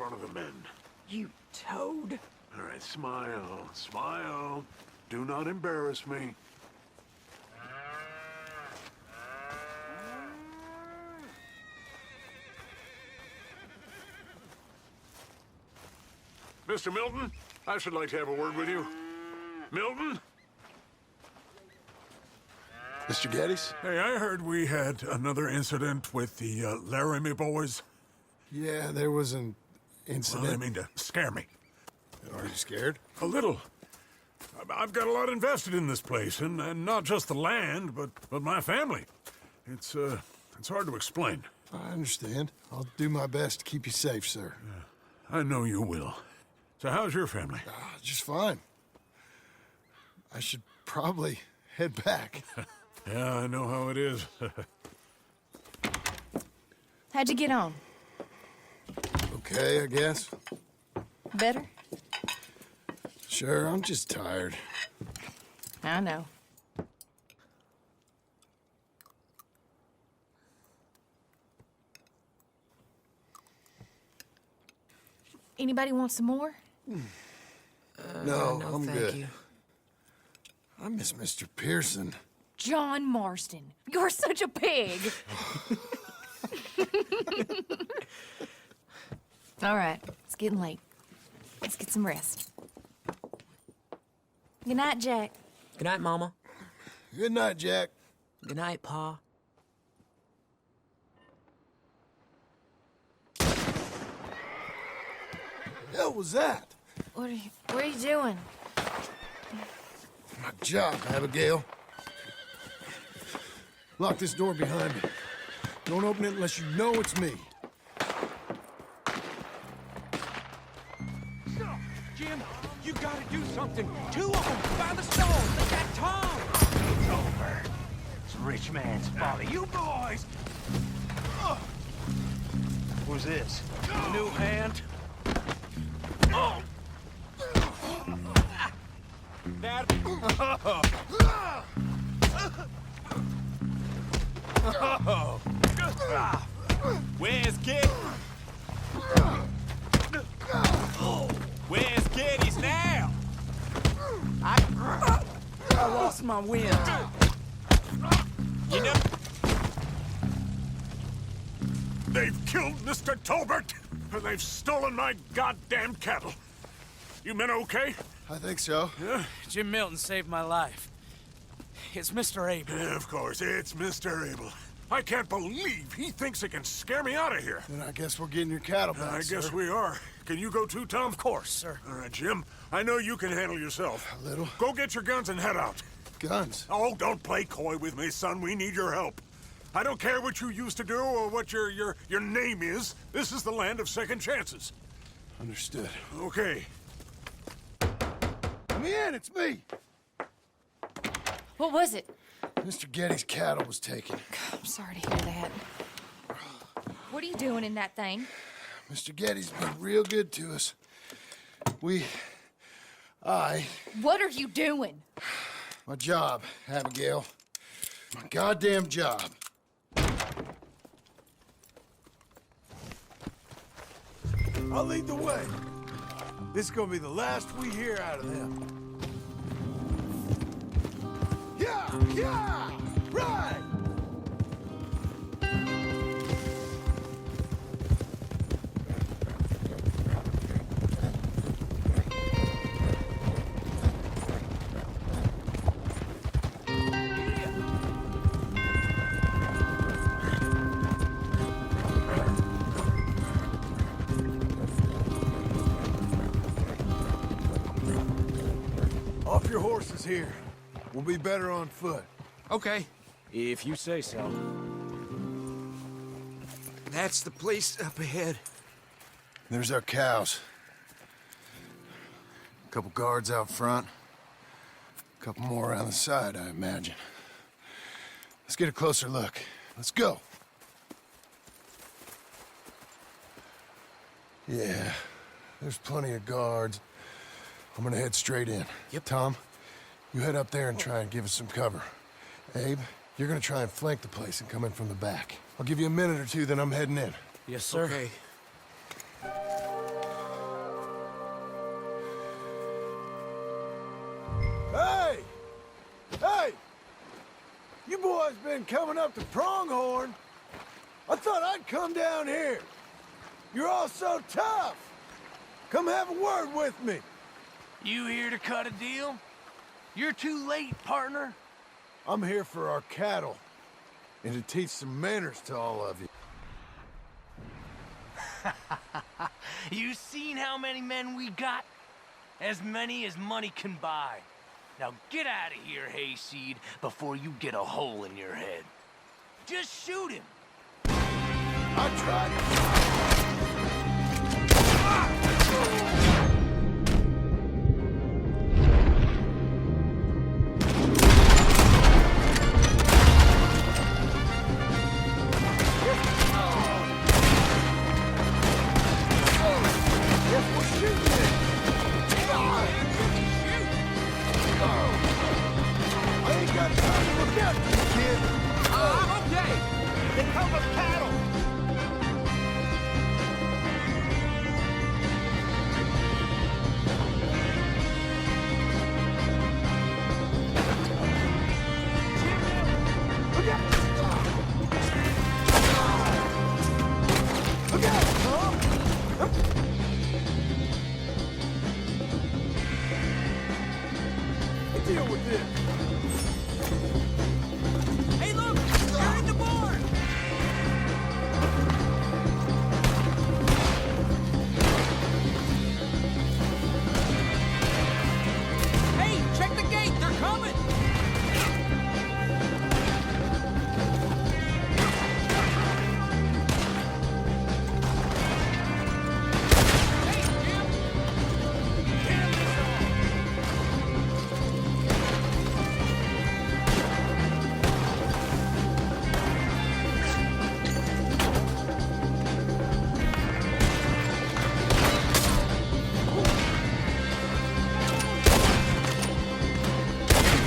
front of the men. You toad. All right, smile, smile. Do not embarrass me. Mr. Milton, I should like to have a word with you. Milton? Mr. Geddes? Hey, I heard we had another incident with the Laramie boys. Yeah, there was an incident. Well, I mean to scare me. Are you scared? A little. I've got a lot invested in this place, and not just the land, but my family. It's hard to explain. I understand. I'll do my best to keep you safe, sir. I know you will. So how's your family? Just fine. I should probably head back. Yeah, I know how it is. How'd you get on? Okay, I guess. Better? Sure, I'm just tired. I know. Anybody want some more? No, I'm thank good. you. I miss Mr. Pearson. John Marston, you're such a pig. All right, it's getting late. Let's get some rest. Good night, Jack. Good night, Mama. Good night, Jack. Good night, Pa. Hell was that? What are you doing? My job, Abigail. Lock this door behind me. Don't open it unless you know it's me. Jim, you gotta do something. Two of them by the stone. They got Tom. It's over. It's rich man's folly. You boys! Who's this? New hand? That. Where's Kid? Where's Geddes now? I lost my wind. You know. They've killed Mr. Tolbert, and they've stolen my goddamn cattle. You men okay? I think so. Yeah? Jim Milton saved my life. It's Mr. Abel. Yeah, of course, it's Mr. Abel. I can't believe he thinks he can scare me out of here. Then I guess we're getting your cattle back, I guess sir. we are. Can you go too, Tom? Of course, sir. All right, Jim. I know you can handle yourself. A little. Go get your guns and head out. Guns. Oh, don't play coy with me, son. We need your help. I don't care what you used to do or what your name is. This is the land of second chances. Understood. Okay. Let me in, it's me. What was it? Mr. Geddes' cattle was taken. I'm sorry to hear that. What are you doing in that thing? Mr. Geddes been real good to us. What are you doing? My job, Abigail. My goddamn job. I'll lead the way. This is gonna be the last we hear out of them. Yeah! Right! Off your horses here. We'll be better on foot. Okay, if you say so. That's the place up ahead. There's our cows. A couple guards out front. A couple more around the side, I imagine. Let's get a closer look. Let's go. Yeah, there's plenty of guards. I'm gonna head straight in. Yep. Tom, you head up there and try and give us some cover. Abe, you're gonna try and flank the place and come in from the back. I'll give you a minute or two, then I'm heading in. Yes, sir. Okay. You boys been coming up to Pronghorn. I thought I'd come down here. You're all so tough. Come have a word with me. You here to cut a deal? You're too late, partner. I'm here for our cattle and to teach some manners to all of you. You seen how many men we got? As many as money can buy. Now get out of here, Hayseed, before you get a hole in your head. Just shoot him. I tried. Deal with this. Hey, look! They're in the barn! Hey, check the gate! They're coming! Hey, Jim! Damn this all!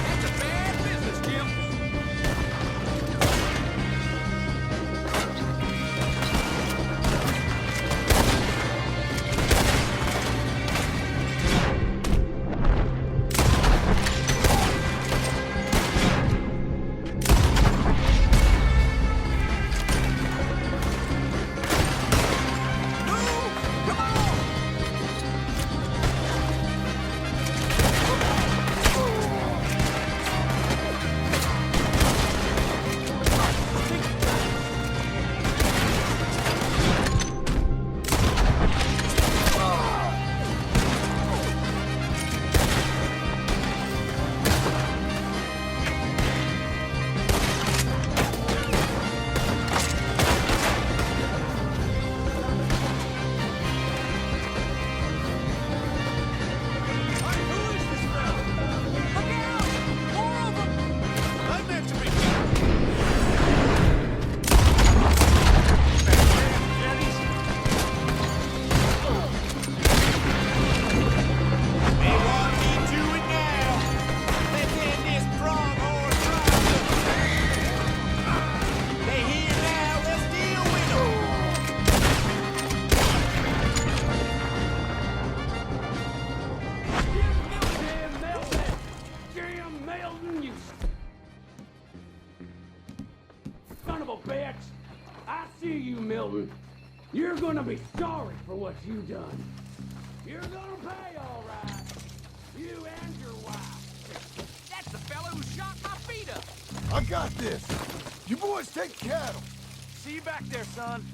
That's a bad business, Jim. Move! Come on! Son of a bitch! I see you, Milton. You're gonna be sorry for what you done. You're gonna pay, all right. You and your wife. That's the fellow who shot my feet up. I got this. You boys take cattle. See you back there, son.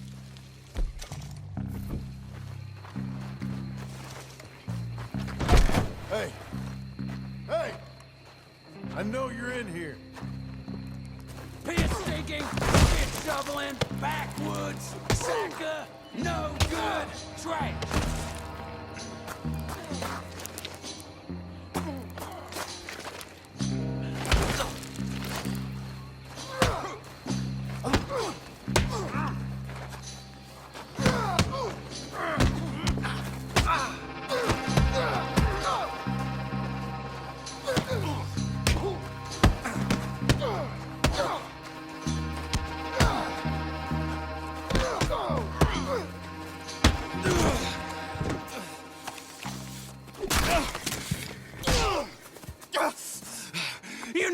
Hey. Hey! I know you're in here. Piss stinking, shit shoveling, backwoods, sacker, no good, trash.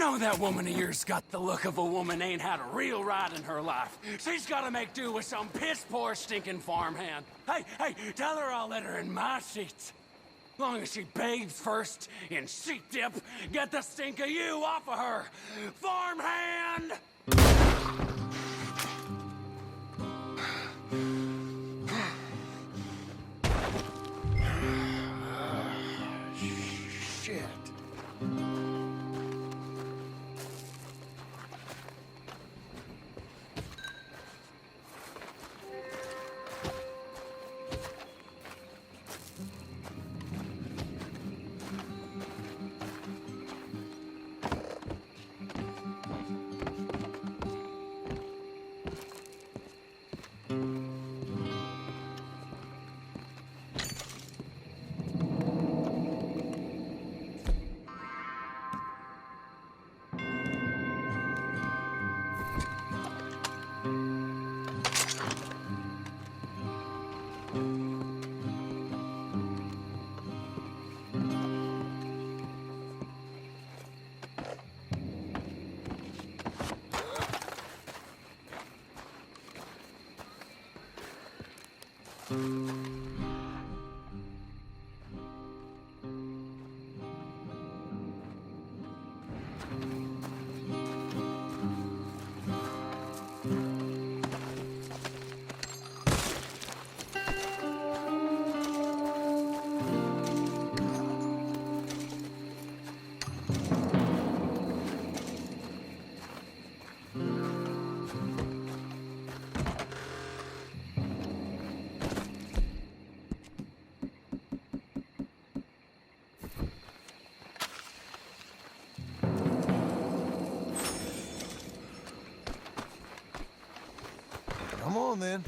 know that woman of yours got the look of a woman ain't had a real ride in her life. She's gotta make do with some piss-poor stinking farmhand. Hey, tell her I'll let her in my seats. Long as she bathes first in sheep dip, get the stink of you off of her, farmhand! Shit. Come on, then.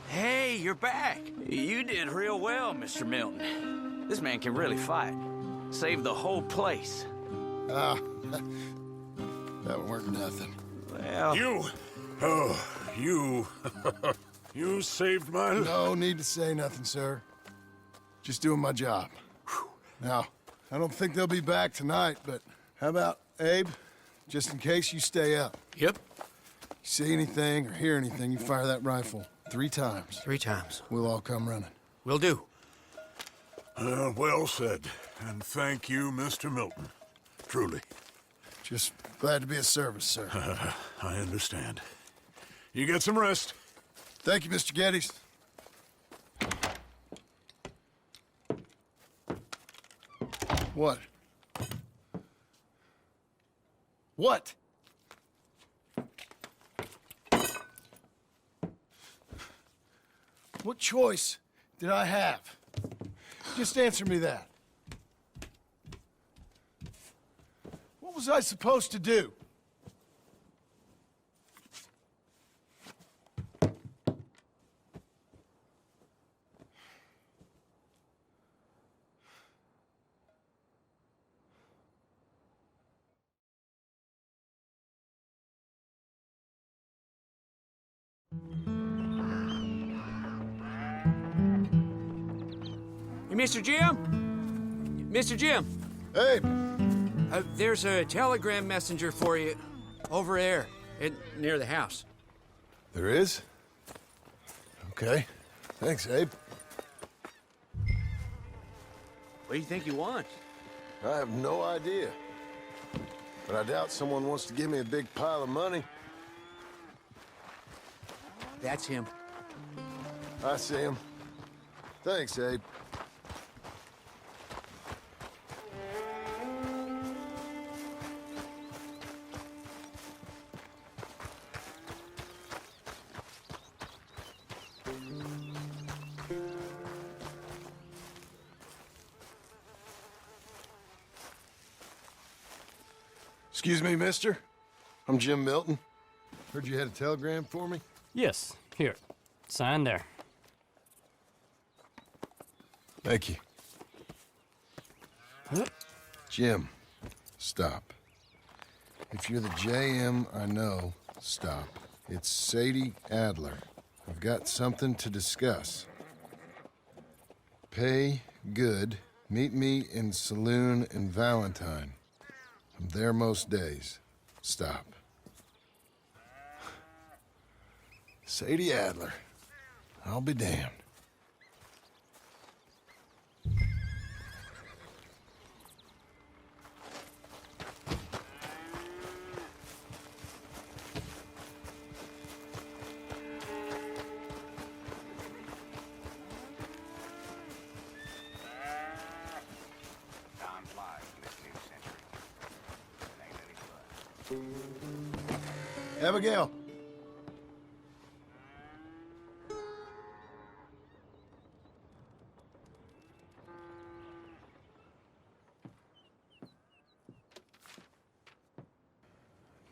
Hey, you're back. You did real well, Mr. Milton. This man can really fight. Saved the whole place. Ah, that weren't nothing. Well, You! Oh, you. You saved my life. No need to say nothing, sir. Just doing my job. Now, I don't think they'll be back tonight, but how about Abe? Just in case you stay up. Yep. You see anything or hear anything, you fire that rifle 3 times. 3 times. We'll all come running. Will do. Well said. And thank you, Mr. Milton. Truly. Just glad to be of service, sir. I understand. You get some rest. Thank you, Mr. Geddes. What? What? What choice did I have? Just answer me that. What was I supposed to do? Hey, Mr. Jim? Mr. Jim, Hey, there's a telegram messenger for you over there near the house. there is? Okay. Thanks, Abe. What do you think you want? I have no idea. But I doubt someone wants to give me a big pile of money. That's him. I see him. Thanks, Abe. Excuse me, mister. I'm Jim Milton. Heard you had a telegram for me? Yes, here. Sign there. Thank you. Jim, stop. If you're the JM I know, stop. It's Sadie Adler. I've got something to discuss. Pay good. Meet me in Saloon in Valentine. I'm there most days. Stop. Sadie Adler. I'll be damned. Time flies in this new century. Ain't any fun. Abigail.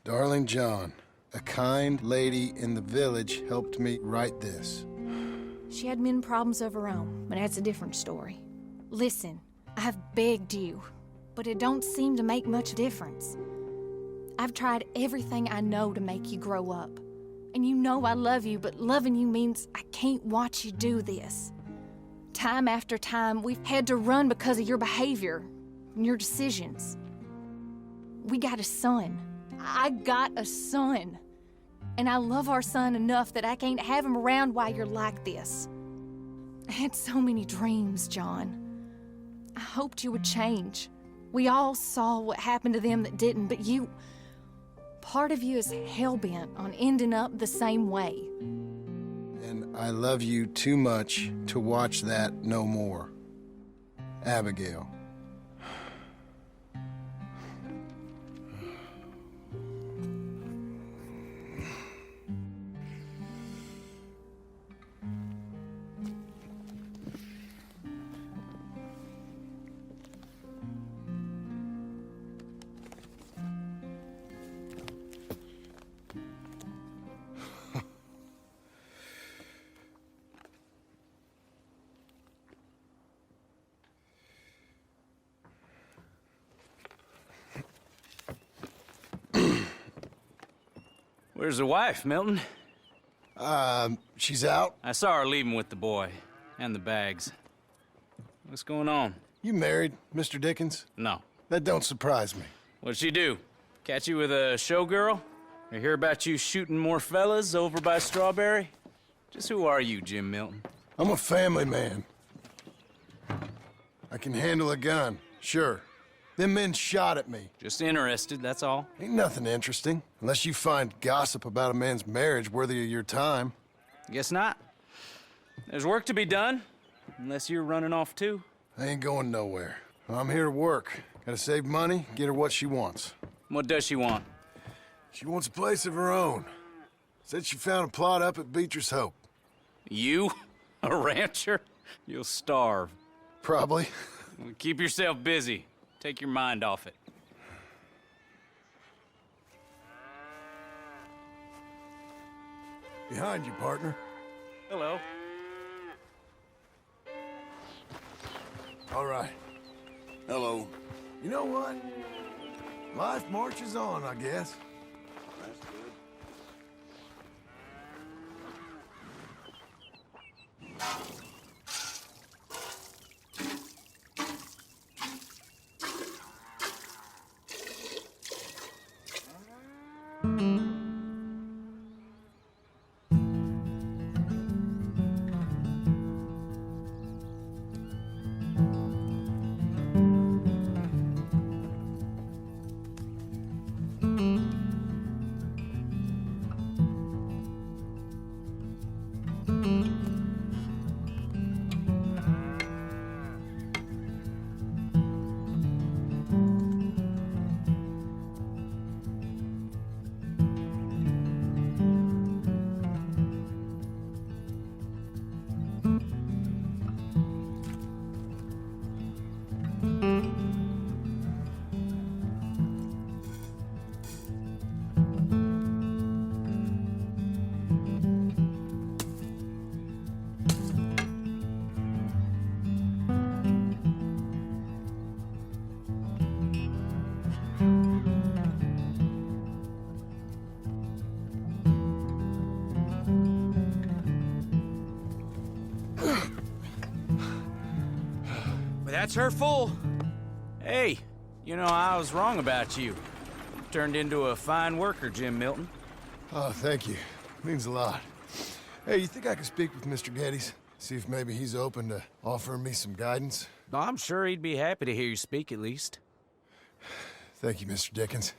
Darling John, a kind lady in the village helped me write this. She had men problems of her own, but that's a different story. Listen, I've begged you, but it don't seem to make much difference. I've tried everything I know to make you grow up. And you know I love you, but loving you means I can't watch you do this. Time after time, we've had to run because of your behavior and your decisions. We got a son. I got a son. And I love our son enough that I can't have him around while you're like this. I had so many dreams, John. I hoped you would change. We all saw what happened to them that didn't, but you... Part of you is hell-bent on ending up the same way. And I love you too much to watch that no more. Abigail. Where's the wife, Milton? She's out. I saw her leaving with the boy. And the bags. What's going on? You married, Mr. Dickens? No. That don't surprise me. What'd she do? Catch you with a showgirl? Or hear about you shooting more fellas over by Strawberry? Just who are you, Jim Milton? I'm a family man. I can handle a gun, sure. Them men shot at me. Just interested, that's all. Ain't nothing interesting, unless you find gossip about a man's marriage worthy of your time. Guess not. There's work to be done, unless you're running off too. I ain't going nowhere. I'm here to work. Gotta save money, get her what she wants. What does she want? She wants a place of her own. Said she found a plot up at Beecher's Hope. You? A rancher? You'll starve. Probably. Well, keep yourself busy. Take your mind off it. Behind you, partner. Hello. All right. Hello. You know what? Life marches on, I guess. That's good. That's her full. Hey, you know, I was wrong about you. Turned into a fine worker, Jim Milton. Oh, thank you. Means a lot. Hey, you think I could speak with Mr. Geddes? See if maybe he's open to offering me some guidance? I'm sure he'd be happy to hear you speak, at least. Thank you, Mr. Dickens.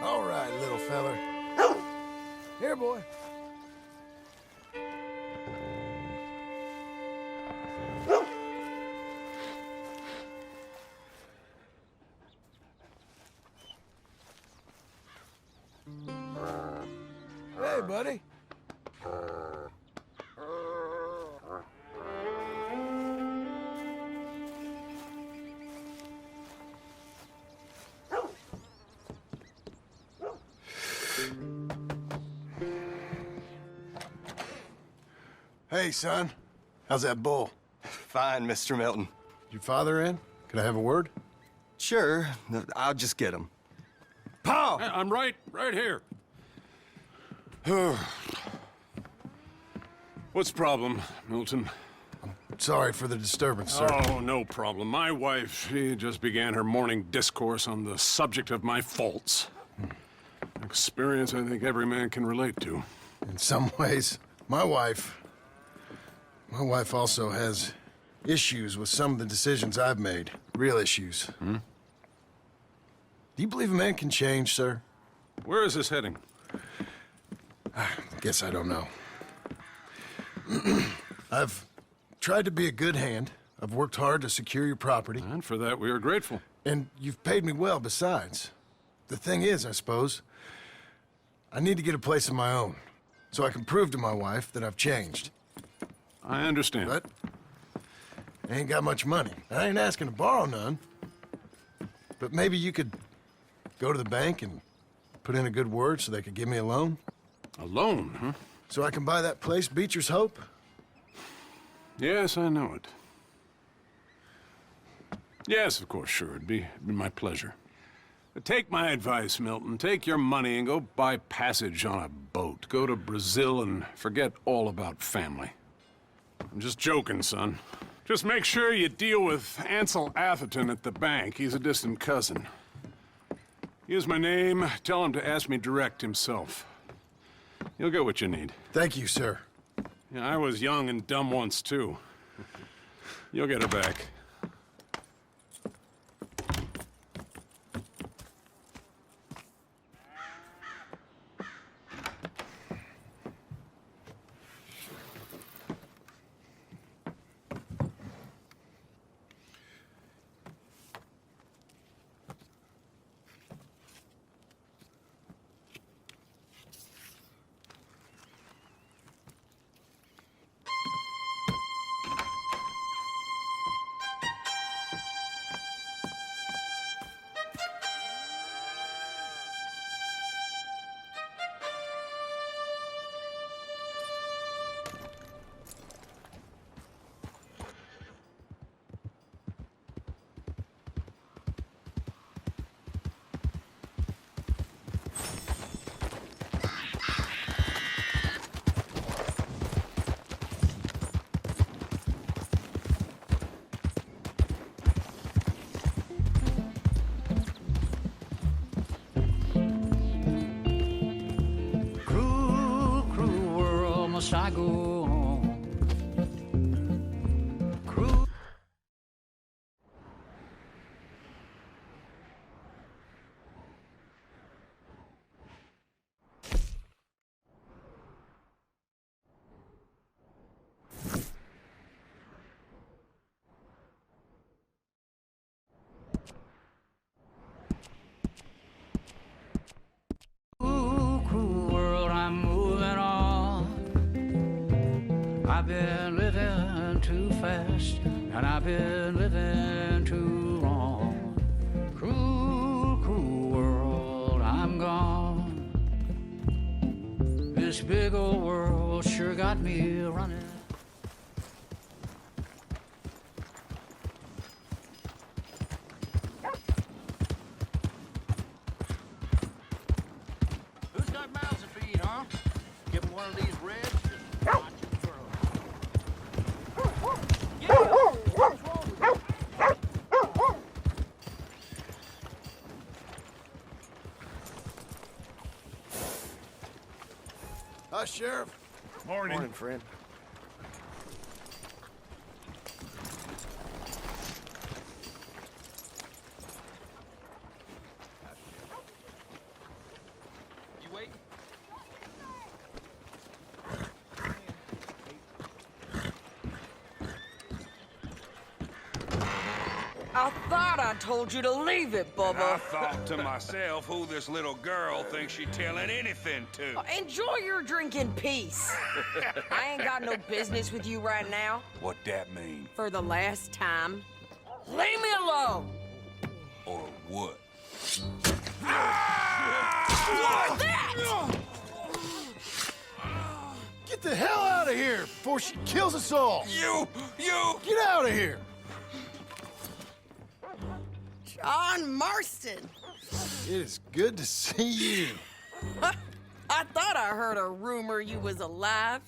All right, little feller. Here, boy. Hey, buddy. Hey, son. How's that bull? Fine, Mr. Milton. Your father in? Can I have a word? Sure, I'll just get him. Pa! I'm right here. What's the problem, Milton? Sorry for the disturbance, sir. Oh, no problem. My wife, she just began her morning discourse on the subject of my faults. Experience I think every man can relate to. In some ways, my wife also has issues with some of the decisions I've made. Real issues. Hmm? Do you believe a man can change, sir? Where is this heading? Guess I don't know. I've tried to be a good hand. I've worked hard to secure your property. And for that, we are grateful. And you've paid me well besides. The thing is, I suppose, I need to get a place of my own, so I can prove to my wife that I've changed. I understand. But I ain't got much money. I ain't asking to borrow none. But maybe you could go to the bank and put in a good word so they could give me a loan? A loan, huh? So I can buy that place, Beecher's Hope? Yes, I know it. Yes, of course, sure. It'd be my pleasure. But take my advice, Milton. Take your money and go buy passage on a boat. Go to Brazil and forget all about family. I'm just joking, son. Just make sure you deal with Ansel Atherton at the bank. He's a distant cousin. Here's my name. Tell him to ask me direct himself. You'll get what you need. Thank you, sir. Yeah, I was young and dumb once, too. You'll get it back. I go on. Cruise. Cruel world, I'm moving on. I've been living too fast, and I've been living too long. Cruel, cruel world, I'm gone. this big old world sure got me running. Who's got mouths to feed, huh? Give him one of these ribs, just watch him grow. Yeah! What's wrong with you? Hi, Sheriff. Morning, friend. You waiting? I thought I told you to leave it, I Bubba. thought to myself who this little girl thinks she telling anything to. Enjoy your drink in peace. I ain't got no business with you right now. What that mean? For the last time, leave me alone. Or what? What's that? Get the hell out of here before she kills us all! You! Get out of here! John Marston. It is good to see you. I thought I heard a rumor you was alive.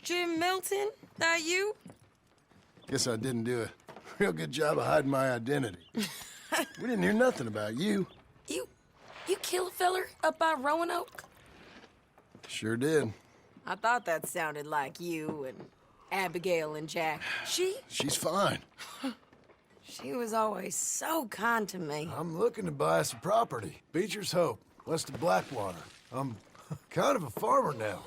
Jim Milton, that you? Guess I didn't do a real good job of hiding my identity. We didn't hear nothing about you. You kill a feller up by Roanoke? Sure did. I thought that sounded like you and Abigail and Jack. She's fine. She was always so kind to me. I'm looking to buy some property. Beecher's Hope, west of Blackwater. I'm kind of a farmer now.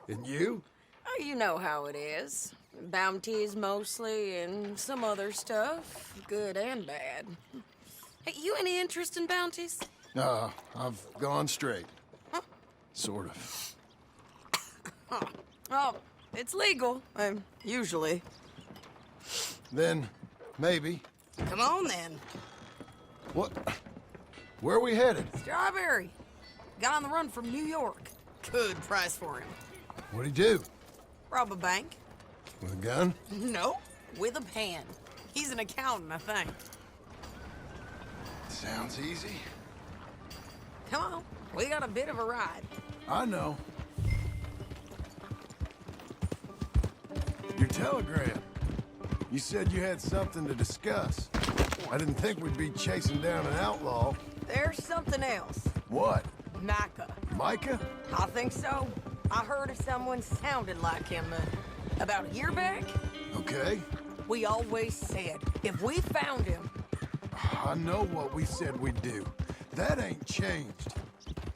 And you? Oh, you know how it is. Bounties mostly, and some other stuff, good and bad. Hey, you any interest in bounties? I've gone straight. Sort of. Oh, it's legal, usually. Then, maybe. Come on, then. What? Where are we headed? Strawberry. Got on the run from New York. Good price for him. What'd he do? Rob a bank? With a gun? No, with a pen. He's an accountant, I think. Sounds easy. Come on, we got a bit of a ride. I know. Your telegram. You said you had something to discuss. I didn't think we'd be chasing down an outlaw. There's something else. What? Micah. Micah? I think so. I heard of someone sounded like him about a year back. Okay. We always said, if we found him... I know what we said we'd do. That ain't changed.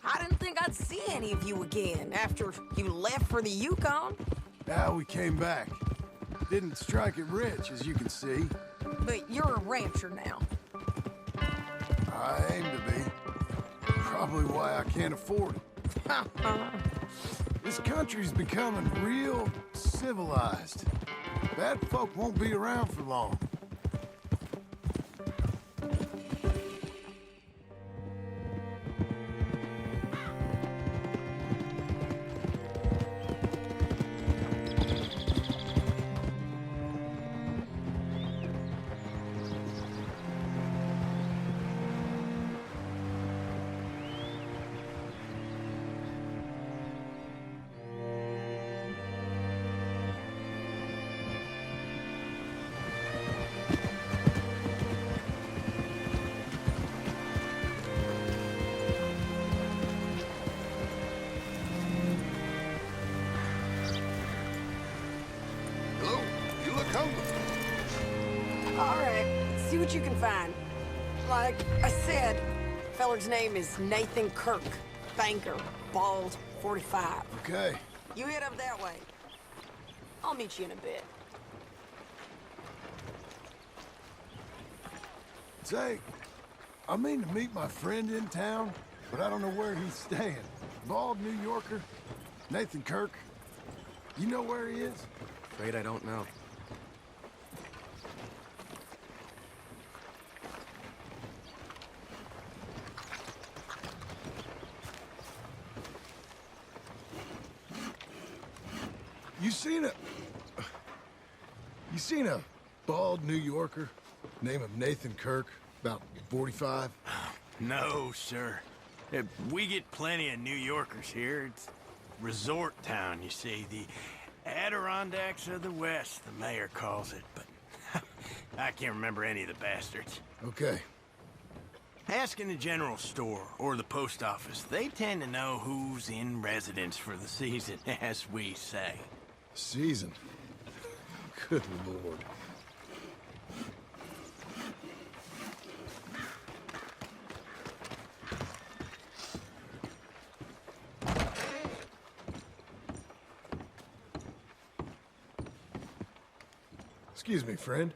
I didn't think I'd see any of you again after you left for the Yukon. Now we came back. Didn't strike it rich, as you can see. But you're a rancher now. I aim to be. Probably why I can't afford it. This country's becoming real civilized. Bad folk won't be around for long. All right, see what you can find. Like I said, feller's name is Nathan Kirk, banker, bald, 45. Okay. You head up that way. I'll meet you in a bit. Say, I mean to meet my friend in town, but I don't know where he's staying. Bald New Yorker, Nathan Kirk. You know where he is? Afraid I don't know. You seen a bald New Yorker, name of Nathan Kirk, about 45? No, sir. We get plenty of New Yorkers here. It's resort town, you see. The Adirondacks of the West, the mayor calls it, but I can't remember any of the bastards. Okay. Ask in the general store or the post office. They tend to know who's in residence for the season, as we say. Season? Good Lord. Excuse me, friend.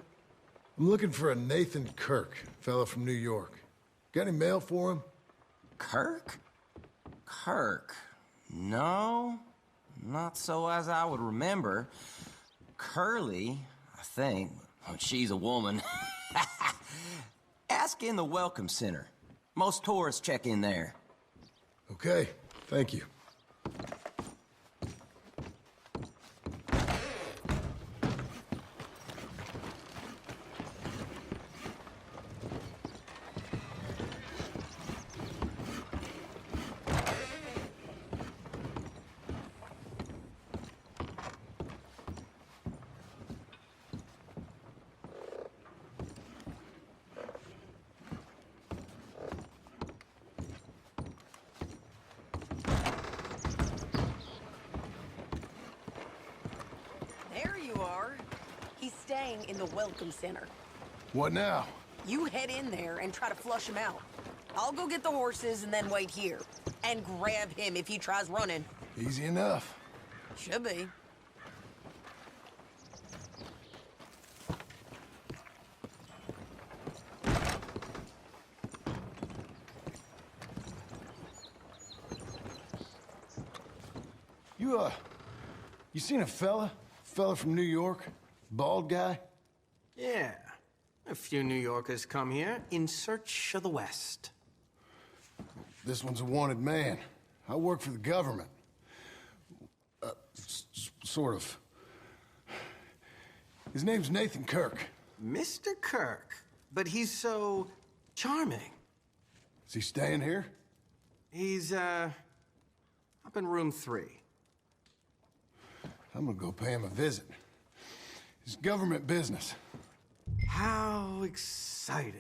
I'm looking for a Nathan Kirk, fellow from New York. Got any mail for him? Kirk? Kirk? No, not so as I would remember. Curly, I think. Oh, she's a woman. Ask in the Welcome Center. Most tourists check in there. Okay, thank you. He's staying in the Welcome Center. What now? You head in there and try to flush him out. I'll go get the horses and then wait here. And grab him if he tries running. Easy enough. Should be. You seen a fella? Fella from New York? Bald guy? Yeah. A few New Yorkers come here in search of the West. This one's a wanted man. I work for the government. Sort of. His name's Nathan Kirk. Mr. Kirk? But he's so charming. Is he staying here? He's, up in room 3. I'm gonna go pay him a visit. It's government business. How exciting.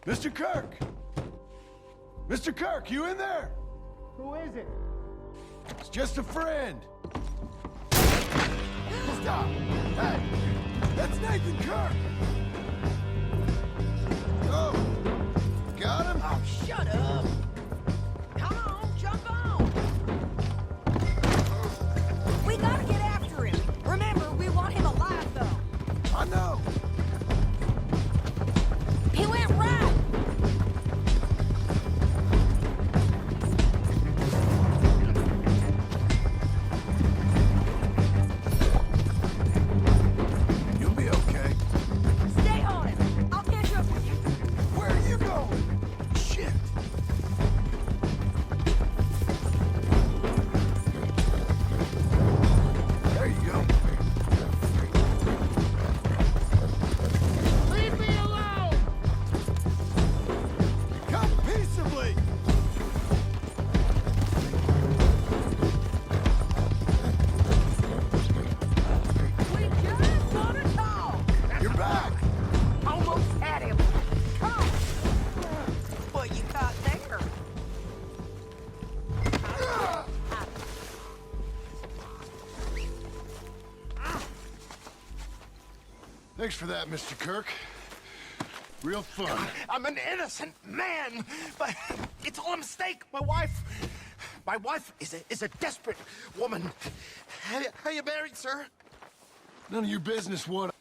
Mr. Kirk! Mr. Kirk, you in there? Who is it? It's just a friend. Stop! Hey! That's Nathan Kirk! Oh! Got him? Oh, shut up! Come on, jump on! We gotta get after him. Remember, we want him alive, though. I know! He went right! You'll be okay. Stay on him. I'll catch up with you. Where are you going? Shit! There you go. Leave me alone! Come peaceably! We just wanna talk. You're back! Almost had him. Come. What you caught there? Thanks for that, Mr. Kirk. Real fun. I'm an innocent man, but it's all a mistake. My wife is a desperate woman. Are you married, sir? None of your business what...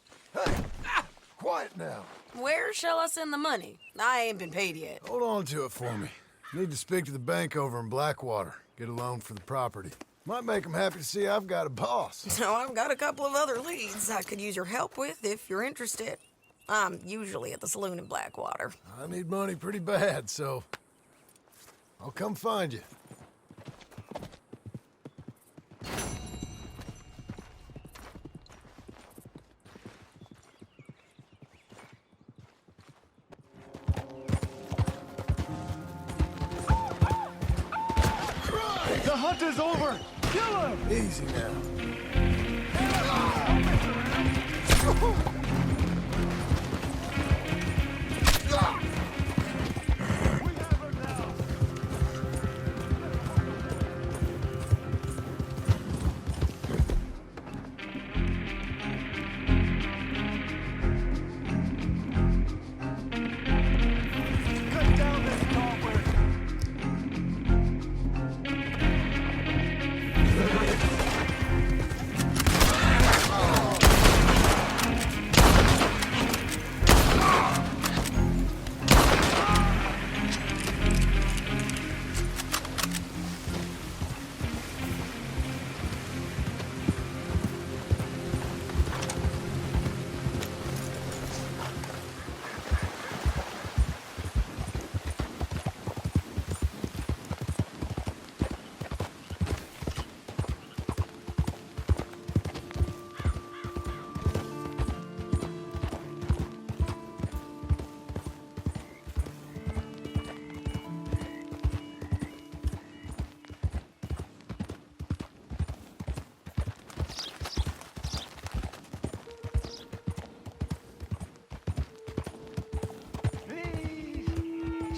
quiet now. Where shall I send the money? I ain't been paid yet. Hold on to it for me. Need to speak to the bank over in Blackwater. Get a loan for the property. Might make them happy to see I've got a boss. So I've got a couple of other leads I could use your help with if you're interested. I'm usually at the saloon in Blackwater. I need money pretty bad, so I'll come find you. The hunt is over! Kill him! Easy now. Cut down this culvert!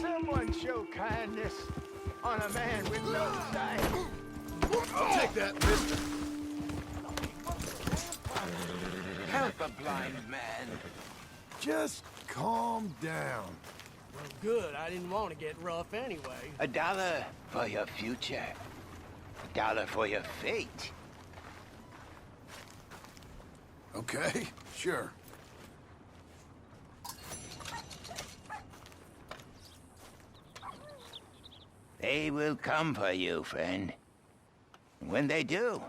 Someone show kindness on a man with no sight. I'll take that, mister. Help a blind man. Just calm down. Well, good. I didn't want to get rough anyway. $1 for your future. $1 for your fate. Okay, sure. They will come for you, friend. When they do,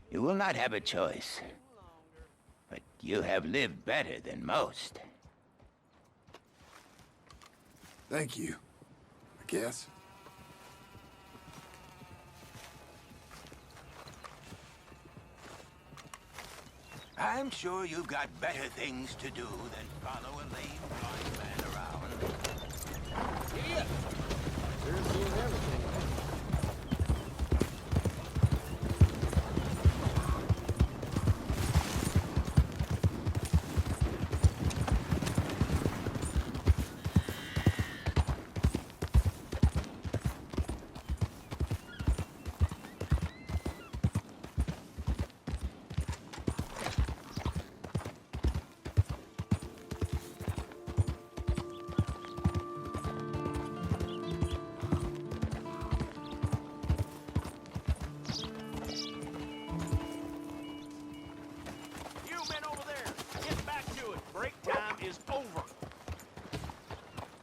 you will not have a choice. But you have lived better than most. Thank you, I guess. I'm sure you've got better things to do than follow a lame blind man around. Yeah. Sure seen everything.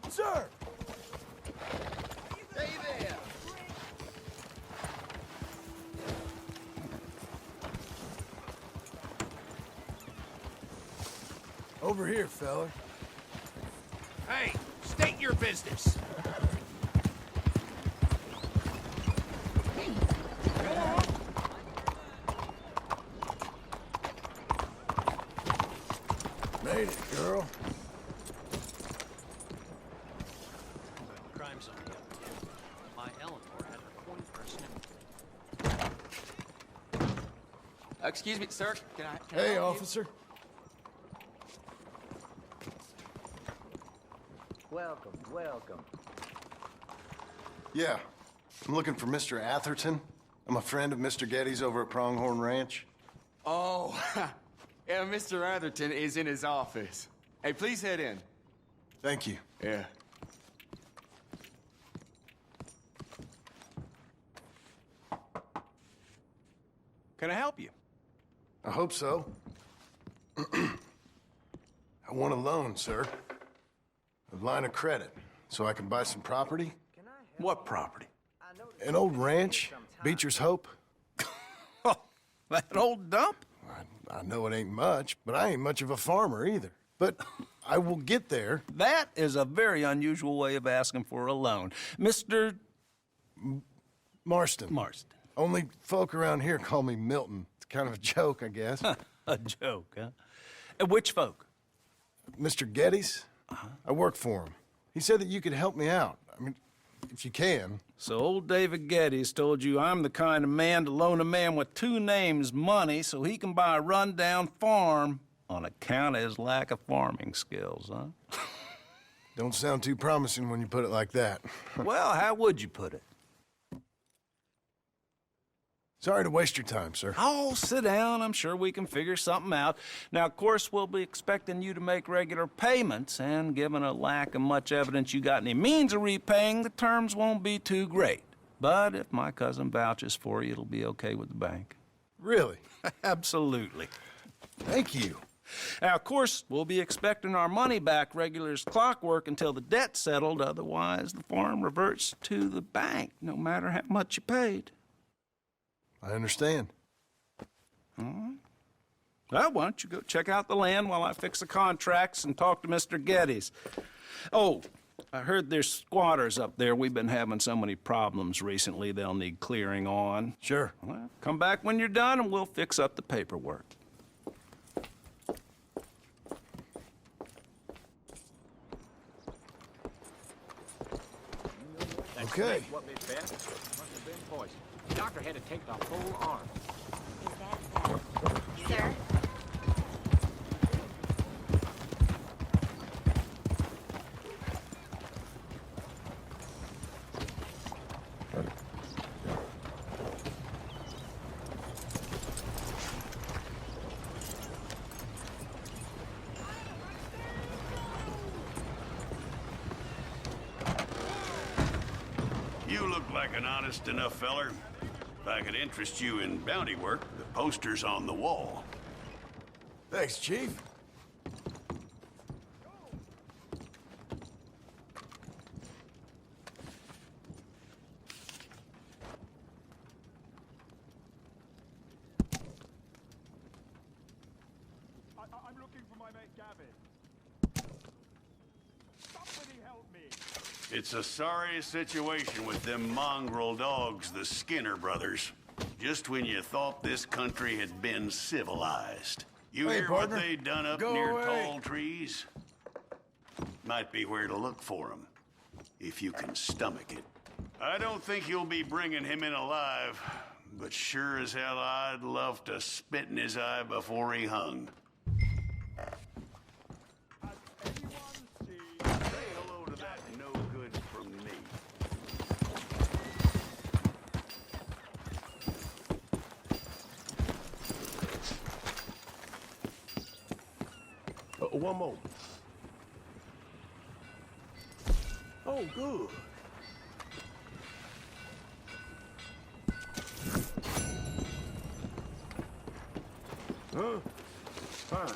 Sir! Hey there! Over here, fella. Hey, state your business. Made it, girl. Crime zone the other day. My Eleanor had her coin purse and everything. Excuse me, sir. Can I Hey, help you? officer. Welcome, welcome. Yeah, I'm looking for Mr. Atherton. I'm a friend of Mr. Getty's over at Pronghorn Ranch. Oh, yeah, Mr. Atherton is in his office. Hey, please head in. Thank you. Yeah. Can I help you? I hope so. I I want a loan, sir. A line of credit, so I can buy some property. What property? An old ranch, Beecher's Hope. That old dump? I know it ain't much, but I ain't much of a farmer either. But I will get there. That is a very unusual way of asking for a loan. Mr. Marston. Marston. Only folk around here call me Milton. It's kind of a joke, I guess. A joke, huh? Which folk? Mr. Geddes. I work for him. He said that you could help me out. I mean, if you can. So old David Geddes told you I'm the kind of man to loan a man with two names money so he can buy a rundown farm on account of his lack of farming skills, huh? Don't sound too promising when you put it like that. Well, how would you put it? Sorry to waste your time, sir. Oh, sit down. I'm sure we can figure something out. Now, of course, we'll be expecting you to make regular payments, and given a lack of much evidence you got any means of repaying, the terms won't be too great. But if my cousin vouches for you, it'll be okay with the bank. Really? Absolutely. Thank you. Now, of course, we'll be expecting our money back regular as clockwork until the debt's settled. Otherwise, the farm reverts to the bank, no matter how much you paid. I understand. All right. Well, why don't you go check out the land while I fix the contracts and talk to Mr. Geddes. Oh, I heard there's squatters up there. We've been having so many problems recently, they'll need clearing on. Sure. Well, come back when you're done and we'll fix up the paperwork. Okay. What Miss Beth? Must have been poison. The doctor had to take the whole arm. Is that Sir? You look like an honest enough feller. If I could interest you in bounty work, the poster's on the wall. Thanks, Chief. I'm looking for my mate Gavin. Somebody help me. It's a sorry situation with them mongrel dogs, the Skinner brothers. Just when you thought this country had been civilized. You Hey, hear partner. what they done up Go near away. tall trees? Might be where to look for them, if you can stomach it. I don't think you'll be bringing him in alive, but sure as hell I'd love to spit in his eye before he hung. Say hello to that no good from me. One moment. Oh, good. Huh? Fine.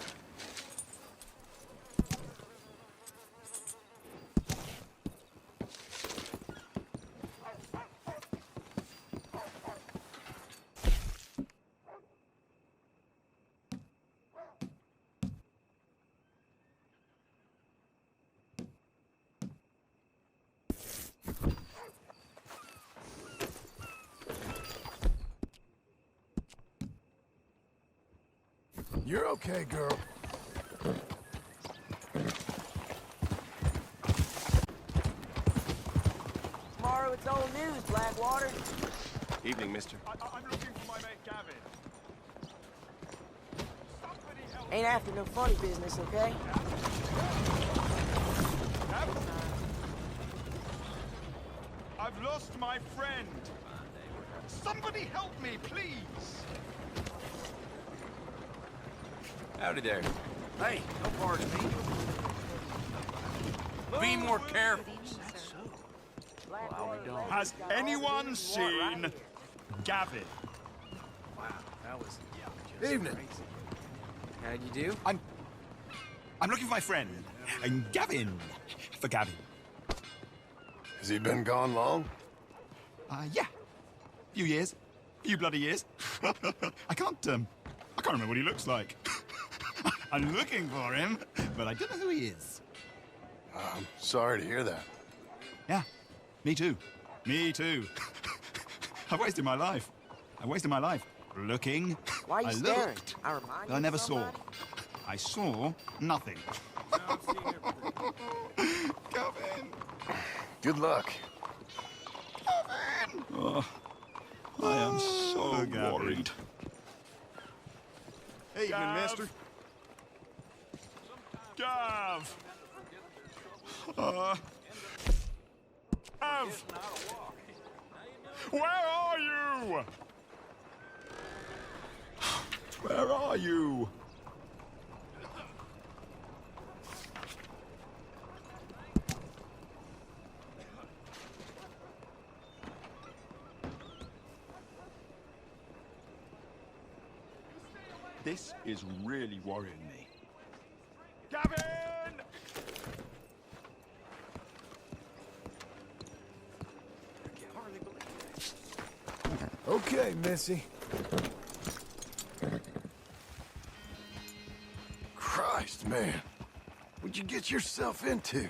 You're okay, girl. Tomorrow it's old news, Blackwater. Evening, mister. I'm looking for my mate Gavin. Ain't after no funny business, okay? I've lost my friend. Somebody help me, please. Howdy there. Hey, don't barge me. Be more careful. Has anyone seen Gavin? Wow, that was Evening. How'd you do? I'm looking for my friend, Gavin. For Gavin. Has he been gone long? Yeah. Few years. Few bloody years. I can't remember what he looks like. I'm looking for him, but I don't know who he is. I'm sorry to hear that. Yeah, me too. Me too. I've wasted my life. Looking. Why are you I staring? looked. I remind I you never of saw. somebody? I saw nothing. Gavin. Good luck. Gavin. Oh, I am so worried. Evening, mister. Gav. Gav. Where are you? Where are you? This is really worrying me. Gavin! Okay, Missy. Christ, man. What'd you get yourself into?